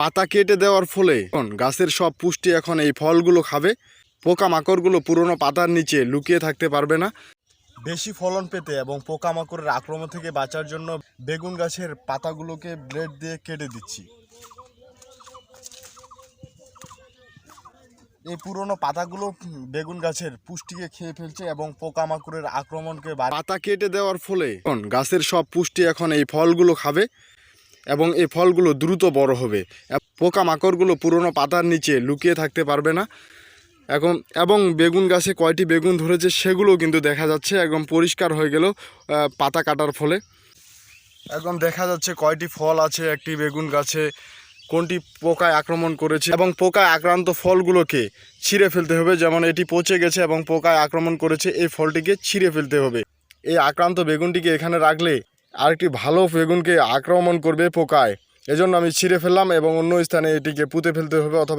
পাতা কেটে দেওয়ার ফলে গাছের সব পুষ্টি এখন এই ফলগুলো খাবে। পোকামাকড়গুলো পুরনো পাতার নিচে লুকিয়ে থাকতে পারবে না। বেশি ফলন পেতে এবং পোকামাকড়ের আক্রমণ থেকে বাঁচার জন্য বেগুন গাছের পাতাগুলোকে ব্লেড দিয়ে কেটে দিচ্ছি। এই পুরনো পাতাগুলো বেগুন গাছের পুষ্টিকে খেয়ে ফেলছে এবং পোকামাকড়ের আক্রমণকে পাতা কেটে দেওয়ার ফলে গাছের সব পুষ্টি এখন এই ফলগুলো খাবে এবং এই ফলগুলো দ্রুত বড় হবে। পোকামাকড়গুলো পুরনো পাতার নিচে লুকিয়ে থাকতে পারবে না। এবং বেগুন গাছে কয়টি বেগুন ধরেছে সেগুলোও কিন্তু দেখা যাচ্ছে, একদম পরিষ্কার হয়ে গেল পাতা কাটার ফলে। একদম দেখা যাচ্ছে কয়টি ফল আছে একটি বেগুন গাছে, কোনটি পোকায় আক্রমণ করেছে এবং পোকায় আক্রান্ত ফলগুলোকে ছিঁড়ে ফেলতে হবে। যেমন এটি পচে গেছে এবং পোকায় আক্রমণ করেছে, এই ফলটিকে ছিঁড়ে ফেলতে হবে। এই আক্রান্ত বেগুনটিকে এখানে রাখলে আরেকটি ভালো বেগুনকে আক্রমণ করবে পোকায়, এজন্য আমি ছিঁড়ে ফেললাম এবং অন্য স্থানে এটিকে পুঁতে ফেলতে হবে অথবা